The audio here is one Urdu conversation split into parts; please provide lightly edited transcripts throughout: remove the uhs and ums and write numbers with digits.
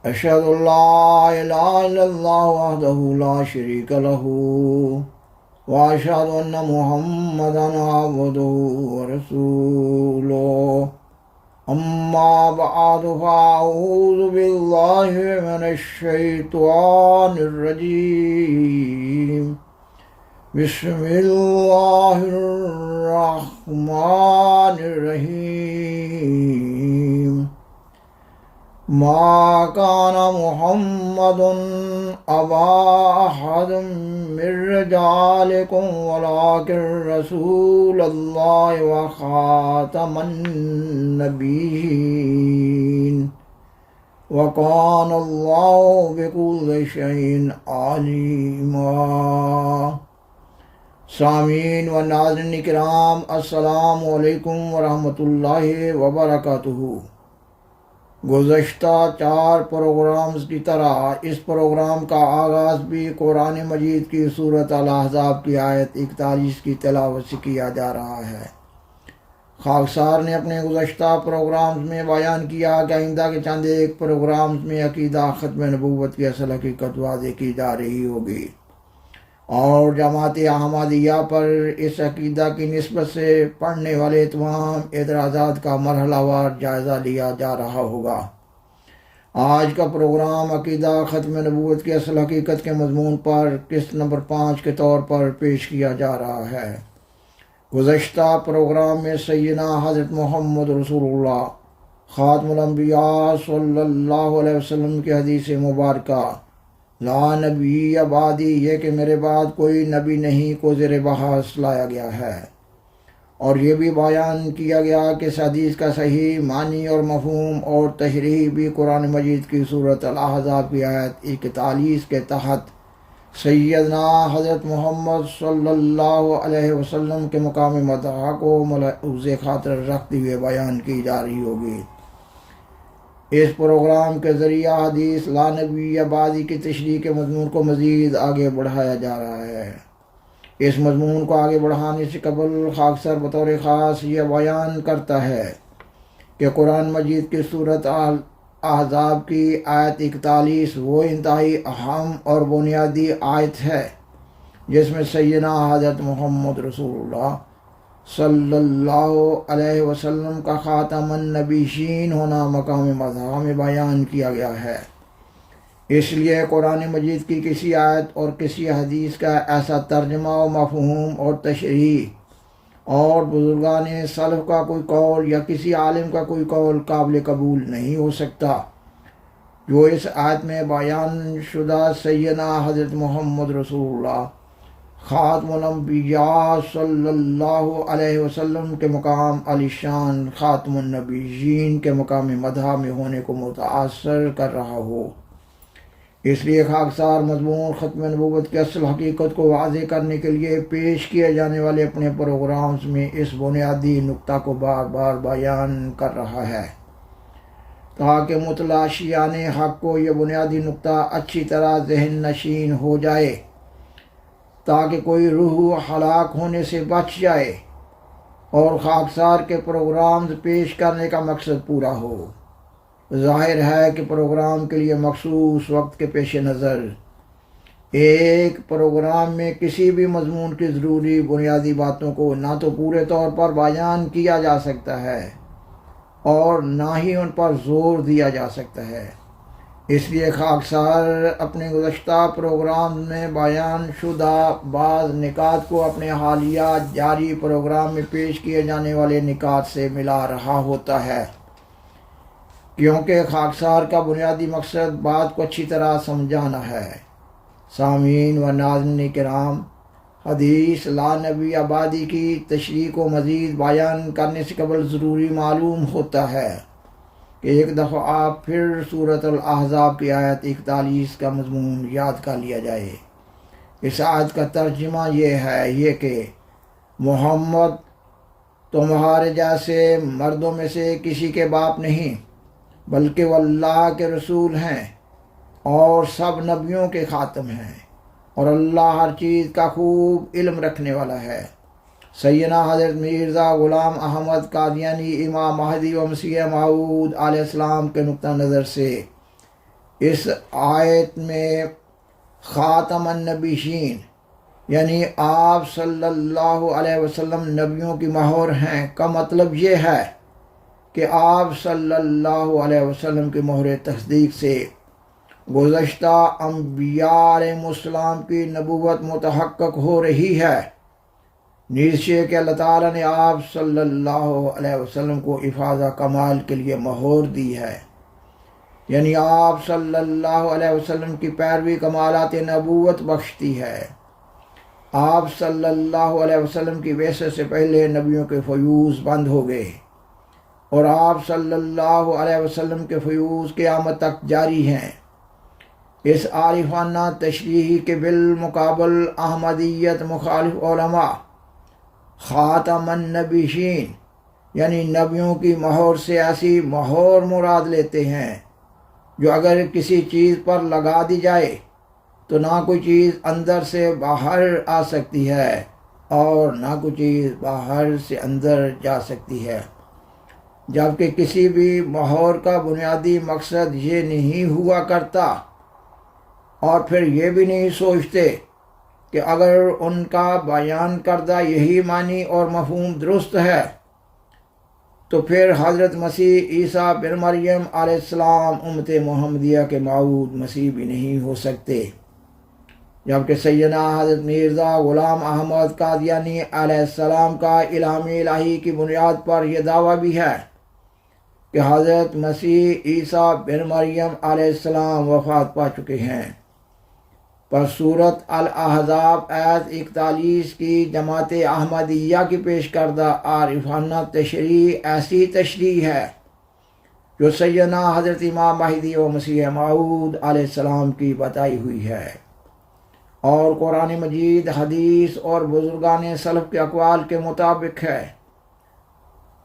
أشهد أن لا إله إلا الله وحده لا شريك له وأشهد أن محمدا عبده ورسوله أما بعد فأعوذ بالله من الشيطان الرجيم بسم الله الرحمن الرحيم ما كان محمد أبا أحد من رجالكم ولكن رسول الله وخاتم النبيين وكان الله بكل شيء عليما۔ سامعین و ناظرین کرام، السلام علیکم ورحمۃ اللہ وبرکاتہ۔ گزشتہ 4 پروگرامز کی طرح اس پروگرام کا آغاز بھی قرآن مجید کی سورۃ الاحزاب کی آیت 41 کی تلاوت سے کیا جا رہا ہے۔ خاکسار نے اپنے گزشتہ پروگرامز میں بیان کیا کہ آئندہ کے چند ایک پروگرامز میں عقیدہ ختم نبوت کی اصل حقیقت واضح کی جا رہی ہوگی، اور جماعت احمدیہ پر اس عقیدہ کی نسبت سے پڑھنے والے تمام اعتراضات کا مرحلہ وار جائزہ لیا جا رہا ہوگا۔ آج کا پروگرام عقیدہ ختم نبوت کی اصل حقیقت کے مضمون پر قسط نمبر 5 کے طور پر پیش کیا جا رہا ہے۔ گزشتہ پروگرام میں سیدنا حضرت محمد رسول اللہ خاتم الانبیاء صلی اللہ علیہ وسلم کی حدیث مبارکہ لا نبی بعدی، یہ کہ میرے بعد کوئی نبی نہیں، کو زیر بحث لایا گیا ہے، اور یہ بھی بیان کیا گیا کہ اس حدیث کا صحیح معنی اور مفہوم اور تشریح بھی قرآن مجید کی سورۃ الاحزاب کی آیت 41 کے تحت سیدنا حضرت محمد صلی اللہ علیہ وسلم کے مقام مدح کو ملحوظ خاطر رکھتے ہوئے بیان کی جا رہی ہوگی۔ اس پروگرام کے ذریعہ حدیث لا نبی بعدی کی تشریح کے مضمون کو مزید آگے بڑھایا جا رہا ہے۔ اس مضمون کو آگے بڑھانے سے قبل خاکسار بطور خاص یہ بیان کرتا ہے کہ قرآن مجید کی سورۃ احزاب کی آیت 41 وہ انتہائی اہم اور بنیادی آیت ہے جس میں سیدنا حضرت محمد رسول اللہ صلی اللہ علیہ وسلم کا خاتم النبیین ہونا مقام مدح میں بیان کیا گیا ہے۔ اس لیے قرآن مجید کی کسی آیت اور کسی حدیث کا ایسا ترجمہ و مفہوم اور تشریح اور بزرگان سلف کا کوئی قول یا کسی عالم کا کوئی قول قابل قبول نہیں ہو سکتا جو اس آیت میں بیان شدہ سیدنا حضرت محمد رسول اللہ خاتم الانبیاء صلی اللہ علیہ وسلم کے مقام علی شان خاتم النبیین کے مقام مدح میں ہونے کو متاثر کر رہا ہو۔ اس لیے خاکسار مضمون ختم نبوت کی اصل حقیقت کو واضح کرنے کے لیے پیش کیے جانے والے اپنے پروگرامز میں اس بنیادی نقطہ کو بار بار بیان کر رہا ہے تاکہ متلاشیان حق کو یہ بنیادی نقطہ اچھی طرح ذہن نشین ہو جائے، تاکہ کوئی روح ہلاک ہونے سے بچ جائے اور خاکسار کے پروگرامز پیش کرنے کا مقصد پورا ہو۔ ظاہر ہے کہ پروگرام کے لیے مخصوص وقت کے پیش نظر ایک پروگرام میں کسی بھی مضمون کی ضروری بنیادی باتوں کو نہ تو پورے طور پر بیان کیا جا سکتا ہے اور نہ ہی ان پر زور دیا جا سکتا ہے۔ اس لیے خاکسار اپنے گزشتہ پروگرام میں بیان شدہ بعض نکات کو اپنے حالیہ جاری پروگرام میں پیش کیے جانے والے نکات سے ملا رہا ہوتا ہے، کیونکہ خاکسار کا بنیادی مقصد بات کو اچھی طرح سمجھانا ہے۔ سامعین و ناظرین کرام، حدیث لا نبی بعدی کی تشریح کو مزید بیان کرنے سے قبل ضروری معلوم ہوتا ہے کہ ایک دفعہ آپ پھر سورۃ الاحزاب کی آیت 41 کا مضمون یاد کر لیا جائے۔ اس آیت کا ترجمہ یہ ہے کہ محمد تمہارے جیسے مردوں میں سے کسی کے باپ نہیں، بلکہ وہ اللہ کے رسول ہیں اور سب نبیوں کے خاتم ہیں، اور اللہ ہر چیز کا خوب علم رکھنے والا ہے۔ سیدنا حضرت مرزا غلام احمد قادیانی امام مہدی و مسیح موعود علیہ السلام کے نقطہ نظر سے اس آیت میں خاتم النبیین یعنی آپ صلی اللہ علیہ وسلم نبیوں کی مہر ہیں کا مطلب یہ ہے کہ آپ صلی اللہ علیہ وسلم کی مہر تصدیق سے گزشتہ انبیاء علیہ السلام کی نبوت متحقق ہو رہی ہے، نیچے کہ اللہ تعالیٰ نے آپ صلی اللہ علیہ وسلم کو افاظہ کمال کے لیے مہر دی ہے، یعنی آپ صلی اللہ علیہ وسلم کی پیروی کمالات نبوت بخشتی ہے۔ آپ صلی اللہ علیہ وسلم کی بعثت سے پہلے نبیوں کے فیوز بند ہو گئے اور آپ صلی اللہ علیہ وسلم کے فیوز قیامت تک جاری ہیں۔ اس عارفانہ تشریح کے بالمقابل احمدیت مخالف علماء خاتم النبیین یعنی نبیوں کی مہر سے ایسی مہر مراد لیتے ہیں جو اگر کسی چیز پر لگا دی جائے تو نہ کوئی چیز اندر سے باہر آ سکتی ہے اور نہ کوئی چیز باہر سے اندر جا سکتی ہے، جبکہ کسی بھی مہر کا بنیادی مقصد یہ نہیں ہوا کرتا اور پھر یہ بھی نہیں سوچتے کہ اگر ان کا بیان کردہ یہی معنی اور مفہوم درست ہے تو پھر حضرت مسیح عیسیٰ بن مریم علیہ السلام امت محمدیہ کے موعود مسیح بھی نہیں ہو سکتے، جبکہ سیدنا حضرت مرزا غلام احمد قادیانی علیہ السلام کا الہام الہی کی بنیاد پر یہ دعویٰ بھی ہے کہ حضرت مسیح عیسیٰ بن مریم علیہ السلام وفات پا چکے ہیں۔ پر سورۃ الاحزاب آیت 41 کی جماعت احمدیہ کی پیش کردہ عارفانہ تشریح ایسی تشریح ہے جو سیدنا حضرت امام مہدی و مسیح موعود علیہ السلام کی بتائی ہوئی ہے اور قرآن مجید، حدیث اور بزرگان سلف کے اقوال کے مطابق ہے۔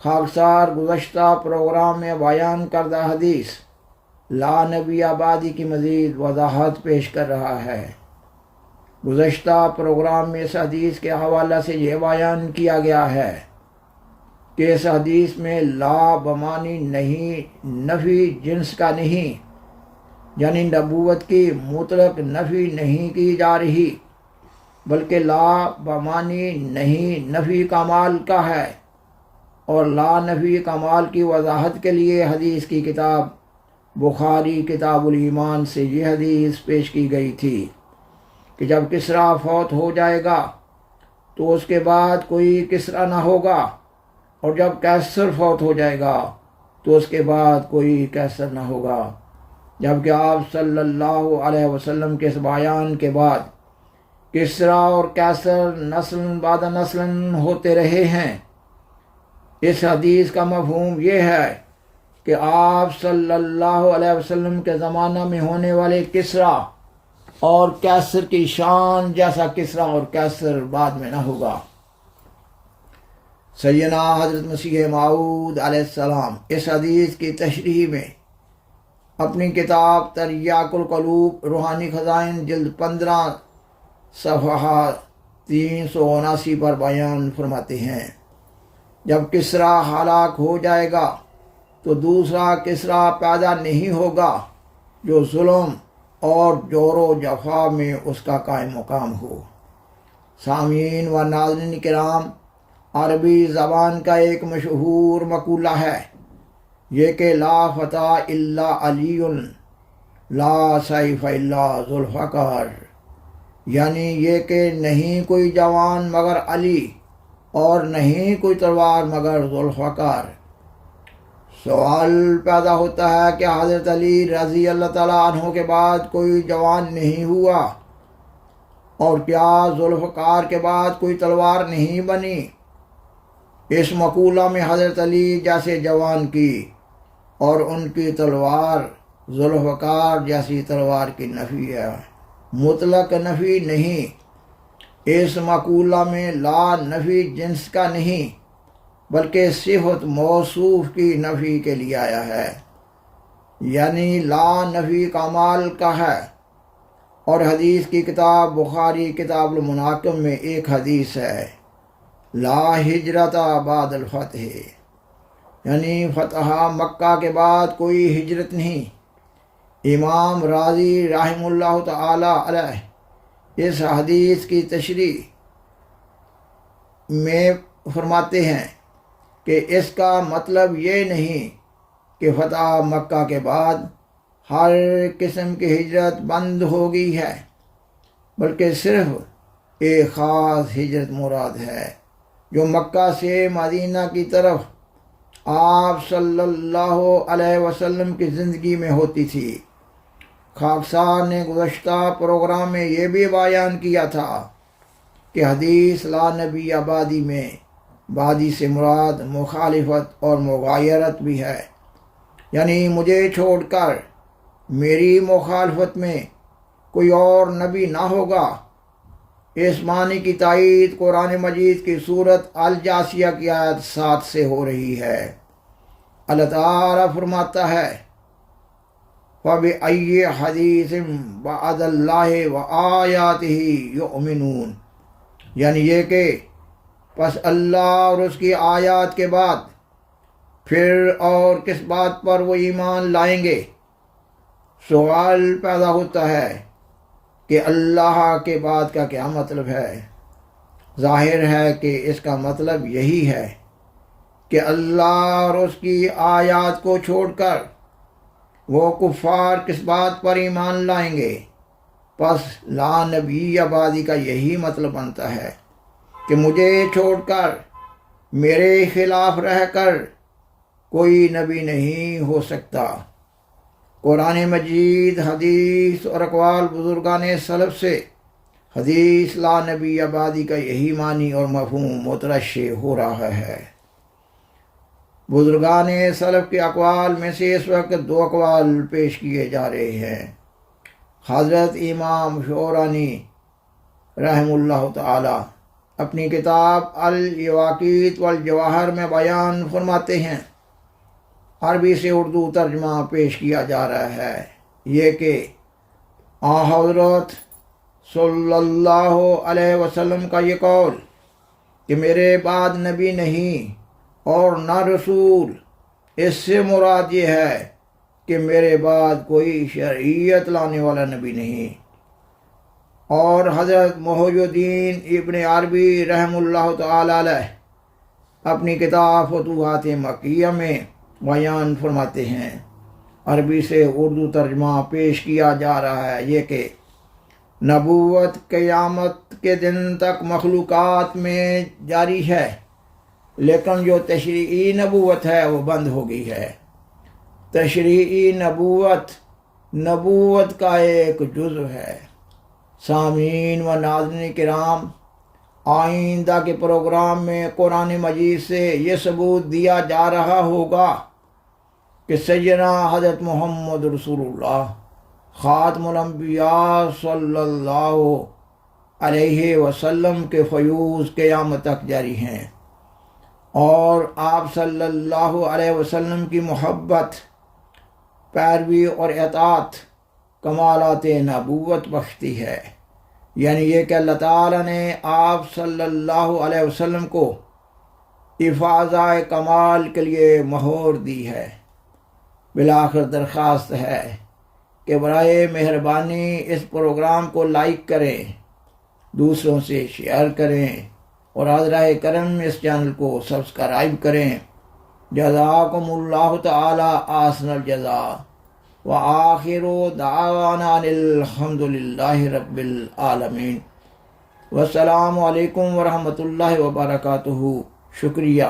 خاکسار گزشتہ پروگرام میں بیان کردہ حدیث لا نبی آبادی کی مزید وضاحت پیش کر رہا ہے۔ گزشتہ پروگرام میں اس حدیث کے حوالہ سے یہ بیان کیا گیا ہے کہ اس حدیث میں لا بمانی نہیں، نفی جنس کا نہیں، یعنی نبوت کی مطلق نفی نہیں کی جا رہی، بلکہ لا بمانی نہیں نفی کمال کا ہے، اور لا نفی کمال کی وضاحت کے لیے حدیث کی کتاب بخاری کتاب الایمان سے یہ حدیث پیش کی گئی تھی کہ جب کسریٰ فوت ہو جائے گا تو اس کے بعد کوئی کسریٰ نہ ہوگا، اور جب قیصر فوت ہو جائے گا تو اس کے بعد کوئی قیصر نہ ہوگا، جبکہ آپ صلی اللہ علیہ وسلم کے اس بیان کے بعد کسریٰ اور قیصر نسل بعد نسل ہوتے رہے ہیں۔ اس حدیث کا مفہوم یہ ہے کہ آپ صلی اللہ علیہ وسلم کے زمانہ میں ہونے والے کسریٰ اور قیصر کی شان جیسا کسریٰ اور قیصر بعد میں نہ ہوگا۔ سیدنا حضرت مسیح موعود علیہ السلام اس حدیث کی تشریح میں اپنی کتاب تریاق القلوب روحانی خزائن جلد 15 صفحہ 379 پر بیان فرماتے ہیں، جب کسریٰ ہلاک ہو جائے گا تو دوسرا کسریٰ پیدا نہیں ہوگا جو ظلم اور جور و جفا میں اس کا قائم مقام ہو۔ سامعین و ناظرین کرام، عربی زبان کا ایک مشہور مقولہ ہے یہ کہ لا فتح الا علی لا سیف الا ذوالفقار، یعنی یہ کہ نہیں کوئی جوان مگر علی اور نہیں کوئی تلوار مگر ذوالفقار۔ سوال پیدا ہوتا ہے کہ حضرت علی رضی اللہ تعالیٰ عنہ کے بعد کوئی جوان نہیں ہوا، اور کیا ذوالفقار کے بعد کوئی تلوار نہیں بنی؟ اس مقولہ میں حضرت علی جیسے جوان کی اور ان کی تلوار ذوالفقار جیسی تلوار کی نفی ہے، مطلق نفی نہیں۔ اس مقولہ میں لا نفی جنس کا نہیں بلکہ صفت موصوف کی نفی کے لیے آیا ہے، یعنی لا نفی کمال کا ہے۔ اور حدیث کی کتاب بخاری کتاب المناقب میں ایک حدیث ہے لا ہجرت بعد الفتح، یعنی فتح مکہ کے بعد کوئی ہجرت نہیں، امام راضی رحمہ اللہ تعالی علیہ اس حدیث کی تشریح میں فرماتے ہیں کہ اس کا مطلب یہ نہیں کہ فتح مکہ کے بعد ہر قسم کی ہجرت بند ہو گئی ہے، بلکہ صرف ایک خاص ہجرت مراد ہے جو مکہ سے مدینہ کی طرف آپ صلی اللہ علیہ وسلم کی زندگی میں ہوتی تھی۔ خاکسار نے گزشتہ پروگرام میں یہ بھی بیان کیا تھا کہ حدیث لا نبی آبادی میں بادی سے مراد مخالفت اور مغایرت بھی ہے، یعنی مجھے چھوڑ کر میری مخالفت میں کوئی اور نبی نہ ہوگا۔ اس معنی کی تائید قرآن مجید کی سورت الجاثیہ کی آیت 7 سے ہو رہی ہے۔ اللہ تعالیٰ فرماتا ہے فَبِأَيِّ حَدِيثٍ بَعْدَ اللَّهِ وَآيَاتِهِ يُؤْمِنُونَ، یعنی یہ کہ پس اللہ اور اس کی آیات کے بعد پھر اور کس بات پر وہ ایمان لائیں گے۔ سوال پیدا ہوتا ہے کہ اللہ کے بعد کا کیا مطلب ہے؟ ظاہر ہے کہ اس کا مطلب یہی ہے کہ اللہ اور اس کی آیات کو چھوڑ کر وہ کفار کس بات پر ایمان لائیں گے۔ پس لا نبی آبادی کا یہی مطلب بنتا ہے کہ مجھے چھوڑ کر میرے خلاف رہ کر کوئی نبی نہیں ہو سکتا۔ قرآن مجید، حدیث اور اقوال بزرگان سلف سے حدیث لا نبی آبادی کا یہی معنی اور مفہوم مترشح ہو رہا ہے۔ بزرگان سلف کے اقوال میں سے اس وقت 2 اقوال پیش کیے جا رہے ہیں۔ حضرت امام شعرانی رحمہ اللہ تعالی اپنی کتاب الیواقیت والجواہر میں بیان فرماتے ہیں، عربی سے اردو ترجمہ پیش کیا جا رہا ہے، یہ کہ حضرت صلی اللہ علیہ وسلم کا یہ قول کہ میرے بعد نبی نہیں اور نہ رسول، اس سے مراد یہ ہے کہ میرے بعد کوئی شرعیت لانے والا نبی نہیں۔ اور حضرت محی الدین ابن عربی رحمہ اللہ تعالی علیہ اپنی کتاب فتوحات مکیہ میں بیان فرماتے ہیں، عربی سے اردو ترجمہ پیش کیا جا رہا ہے، یہ کہ نبوت قیامت کے دن تک مخلوقات میں جاری ہے، لیکن جو تشریعی نبوت ہے وہ بند ہو گئی ہے۔ تشریعی نبوت کا ایک جزو ہے۔ سامعین و ناظرین کرام، آئندہ کے پروگرام میں قرآن مجید سے یہ ثبوت دیا جا رہا ہوگا کہ سیدنا حضرت محمد رسول اللہ خاتم الانبیاء صلی اللہ علیہ وسلم کے فیوز قیامت تک جاری ہیں، اور آپ صلی اللہ علیہ وسلم کی محبت، پیروی اور اطاعت کمالات نبوت بخشتی ہے، یعنی یہ کہ اللہ تعالیٰ نے آپ صلی اللہ علیہ وسلم کو افاضہ کمال کے لیے مہور دی ہے۔ بالآخر درخواست ہے کہ برائے مہربانی اس پروگرام کو لائک کریں، دوسروں سے شیئر کریں، اور حضرہ کرم اس چینل کو سبسکرائب کریں۔ جزاکم اللہ تعالی احسن الجزاء، وآخر دعوانا الحمد للہ رب العالمین، والسلام علیکم ورحمۃ اللہ وبرکاتہ۔ شکریہ۔